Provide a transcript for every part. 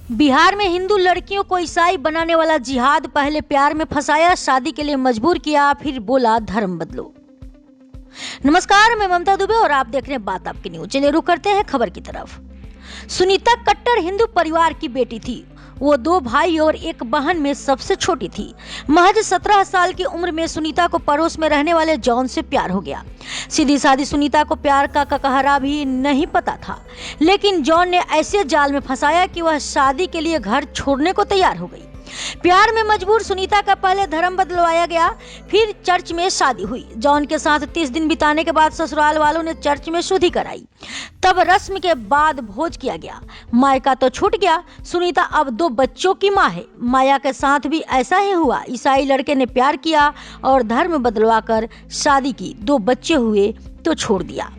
बिहार में हिंदू लड़कियों को ईसाई बनाने वाला जिहाद पहले प्यार में फंसाया, शादी के लिए मजबूर किया, फिर बोला धर्म बदलो। नमस्कार, मैं ममता दुबे और आप देख रहे हैं बात आपकी न्यूज। चलिए रुक करते हैं खबर की तरफ। सुनीता कट्टर हिंदू परिवार की बेटी थी। वो 2 भाई और 1 बहन में सबसे छोटी थी। महज 17 साल की उम्र में सुनीता को पड़ोस में रहने वाले जॉन से प्यार हो गया। सीधी सादी सुनीता को प्यार का ककहरा भी नहीं पता था, लेकिन जॉन ने ऐसे जाल में फंसाया कि वह शादी के लिए घर छोड़ने को तैयार हो गई। प्यार में मजबूर सुनीता का पहले धर्म बदलवाया गया, फिर चर्च में शादी हुई। जॉन के साथ 30 दिन बिताने के बाद ससुराल वालों ने चर्च में शुद्धि कराई। तब रस्म के बाद भोज किया गया। मायका तो छूट गया। सुनीता अब 2 बच्चों की मां है। माया के साथ भी ऐसा ही हुआ। ईसाई लड़के ने प्यार किया और धर्म बदलवाकर शादी की। 2 बच्चे हुए तो छोड़ दिया।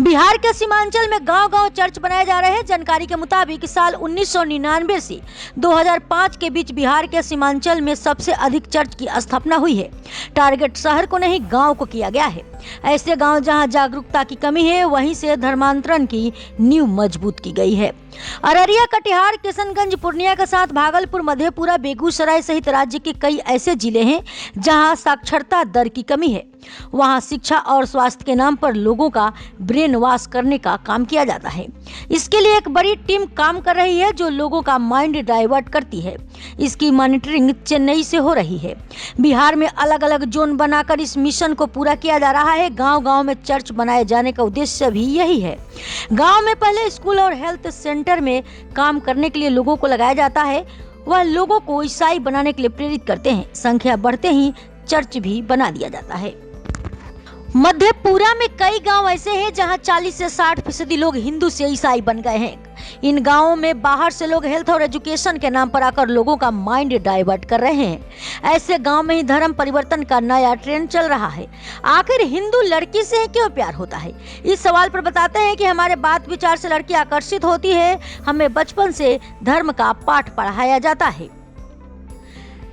बिहार के सीमांचल में गांव-गांव चर्च बनाए जा रहे हैं। जानकारी के मुताबिक साल 1999 से 2005 के बीच बिहार के सीमांचल में सबसे अधिक चर्च की स्थापना हुई है। टारगेट शहर को नहीं, गांव को किया गया है। ऐसे गांव जहां जागरूकता की कमी है, वहीं से धर्मांतरण की नींव मजबूत की गई है। अररिया, कटिहार, किशनगंज, पूर्णिया के साथ भागलपुर, मधेपुरा, बेगूसराय सहित राज्य के कई ऐसे जिले हैं जहां साक्षरता दर की कमी है। वहां शिक्षा और स्वास्थ्य के नाम पर लोगों का ब्रेन वॉश करने का काम किया जाता है। इसके लिए एक बड़ी टीम काम कर रही है जो लोगों का माइंड डाइवर्ट करती है। इसकी मॉनिटरिंग चेन्नई से हो रही है। बिहार में अलग अलग जोन बनाकर इस मिशन को पूरा किया जा रहा है। गांव-गांव में चर्च बनाए जाने का उद्देश्य भी यही है। गांव में पहले स्कूल और हेल्थ सेंटर में काम करने के लिए लोगों को लगाया जाता है। वह लोगों को ईसाई बनाने के लिए प्रेरित करते हैं। संख्या बढ़ते ही चर्च भी बना दिया जाता है। मधेपुरा में कई गांव ऐसे हैं जहां 40 से 60% लोग हिंदू से ईसाई बन गए हैं। इन गांवों में बाहर से लोग हेल्थ और एजुकेशन के नाम पर आकर लोगों का माइंड डाइवर्ट कर रहे हैं। ऐसे गांव में ही धर्म परिवर्तन का नया ट्रेंड चल रहा है। आखिर हिंदू लड़की से क्यों प्यार होता है? इस सवाल पर बताते हैं कि हमारे बात विचार से लड़की आकर्षित होती है। हमें बचपन से धर्म का पाठ पढ़ाया जाता है।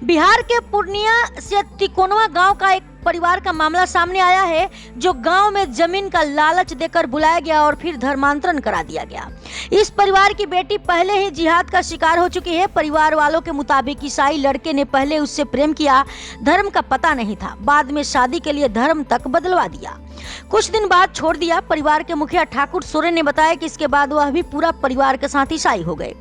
बिहार के पूर्णिया से तिकोनवा गांव का एक परिवार का मामला सामने आया है, जो गांव में जमीन का लालच देकर बुलाया गया और फिर धर्मांतरण करा दिया गया। इस परिवार की बेटी पहले ही जिहाद का शिकार हो चुकी है। परिवार वालों के मुताबिक ईसाई लड़के ने पहले उससे प्रेम किया, धर्म का पता नहीं था, बाद में शादी के लिए धर्म तक बदलवा दिया, कुछ दिन बाद छोड़ दिया। परिवार के मुखिया ठाकुर सोरेन ने बताया कि इसके बाद वह भी पूरा परिवार के साथ ईसाई हो गए।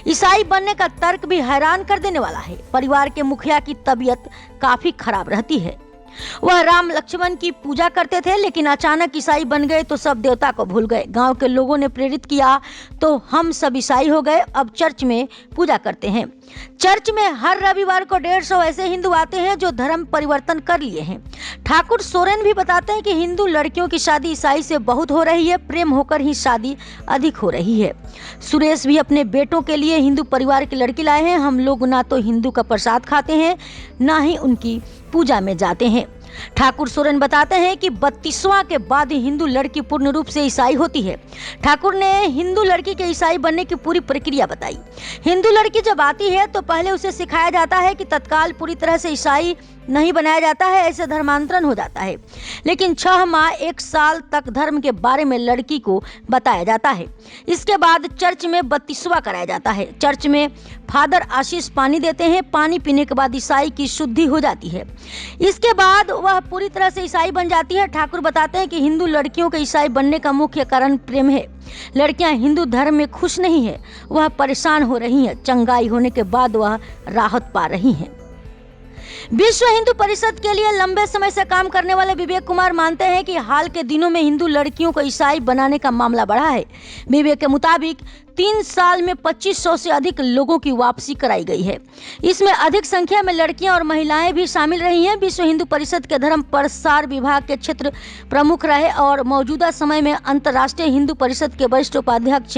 ईसाई बनने का तर्क भी हैरान कर देने वाला है। परिवार के मुखिया की तबीयत काफी खराब रहती है। वह राम लक्ष्मण की पूजा करते थे, लेकिन अचानक ईसाई बन गए तो सब देवता को भूल गए। गांव के लोगों ने प्रेरित किया तो हम सब ईसाई हो गए। अब चर्च में पूजा करते हैं। चर्च में हर रविवार को 150 ऐसे हिंदू आते हैं जो धर्म परिवर्तन कर लिए हैं। ठाकुर सोरेन भी बताते हैं कि हिंदू लड़कियों की शादी ईसाई से बहुत हो रही है। प्रेम होकर ही शादी अधिक हो रही है। सुरेश भी अपने बेटों के लिए हिंदू परिवार की लड़की लाए हैं। हम लोग ना तो हिंदू का प्रसाद खाते हैं, ना ही उनकी पूजा में जाते हैं। ठाकुर सोरेन बताते हैं कि 32वां के बाद हिंदू लड़की पूर्ण रूप से ईसाई होती है। ठाकुर ने हिंदू लड़की के ईसाई बनने की पूरी प्रक्रिया बताई। हिंदू लड़की जब आती है तो पहले उसे सिखाया जाता है कि तत्काल पूरी तरह से ईसाई नहीं बनाया जाता है, ऐसे धर्मांतरण हो जाता है। लेकिन 6 माह 1 साल तक धर्म के बारे में लड़की को बताया जाता है। इसके बाद चर्च में 32वां कराया जाता है। चर्च में फादर आशीष पानी देते हैं। पानी पीने के बाद ईसाई की शुद्धि हो जाती है। इसके बाद वह पूरी तरह से ईसाई बन जाती है। ठाकुर बताते हैं कि हिंदू लड़कियों के ईसाई बनने का मुख्य कारण प्रेम है। लड़कियां हिंदू धर्म में खुश नहीं है, वह परेशान हो रही हैं। चंगाई होने के बाद वह राहत पा रही हैं। विश्व हिंदू परिषद के लिए लंबे समय से काम करने वाले विवेक कुमार मानते हैं कि हाल के दिनों में हिंदू लड़कियों को ईसाई बनाने का मामला बढ़ा है। विवेक के मुताबिक 3 साल में 2500 से अधिक लोगों की वापसी कराई गई है। इसमें अधिक संख्या में लड़कियां और महिलाएं भी शामिल रही हैं। विश्व हिंदू परिषद के धर्म प्रसार विभाग के क्षेत्र प्रमुख रहे और मौजूदा समय में अंतर्राष्ट्रीय हिंदू परिषद के वरिष्ठ उपाध्यक्ष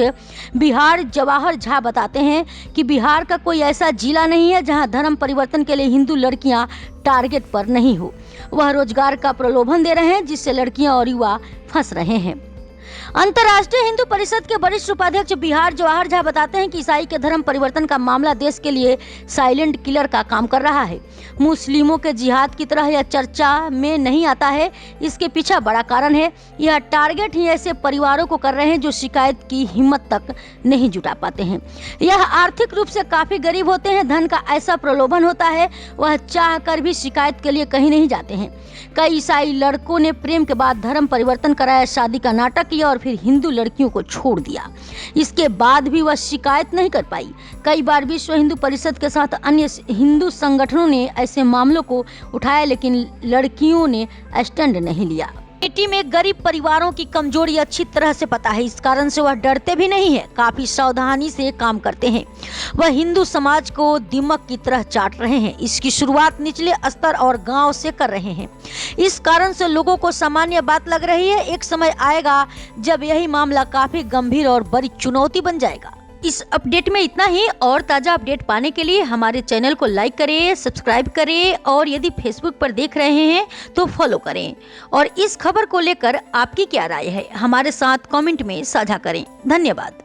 बिहार जवाहर झा बताते हैं कि बिहार का कोई ऐसा जिला नहीं है जहां धर्म परिवर्तन के लिए हिंदू लड़कियां टारगेट पर नहीं हो। वह रोजगार का प्रलोभन दे रहे हैं, जिससे लड़कियां और युवा फंस रहे हैं। अंतर्राष्ट्रीय हिंदू परिषद के वरिष्ठ उपाध्यक्ष बिहार जवाहर झा बताते हैं कि ईसाई के धर्म परिवर्तन का मामला देश के लिए साइलेंट किलर का काम कर रहा है। मुस्लिमों के जिहाद की तरह यह चर्चा में नहीं आता है। इसके पीछे बड़ा कारण है, यह टारगेट ही ऐसे परिवारों को कर रहे हैं जो शिकायत की हिम्मत तक नहीं जुटा पाते हैं। यह आर्थिक रूप से काफी गरीब होते हैं। धन का ऐसा प्रलोभन होता है, वह चाह कर भी शिकायत के लिए कहीं नहीं जाते हैं। कई ईसाई लड़कों ने प्रेम के बाद धर्म परिवर्तन कराया, शादी का नाटक किया और फिर हिंदू लड़कियों को छोड़ दिया। इसके बाद भी वह शिकायत नहीं कर पाई। कई बार विश्व हिंदू परिषद के साथ अन्य हिंदू संगठनों ने ऐसे मामलों को उठाया, लेकिन लड़कियों ने स्टैंड नहीं लिया। कमेटी में गरीब परिवारों की कमजोरी अच्छी तरह से पता है, इस कारण से वह डरते भी नहीं है, काफी सावधानी से काम करते हैं। वह हिंदू समाज को दीमक की तरह चाट रहे हैं। इसकी शुरुआत निचले स्तर और गांव से कर रहे हैं। इस कारण से लोगों को सामान्य बात लग रही है। एक समय आएगा जब यही मामला काफी गंभीर और बड़ी चुनौती बन जाएगा। इस अपडेट में इतना ही। और ताजा अपडेट पाने के लिए हमारे चैनल को लाइक करें, सब्सक्राइब करें और यदि फेसबुक पर देख रहे हैं तो फॉलो करें। और इस खबर को लेकर आपकी क्या राय है, हमारे साथ कमेंट में साझा करें। धन्यवाद।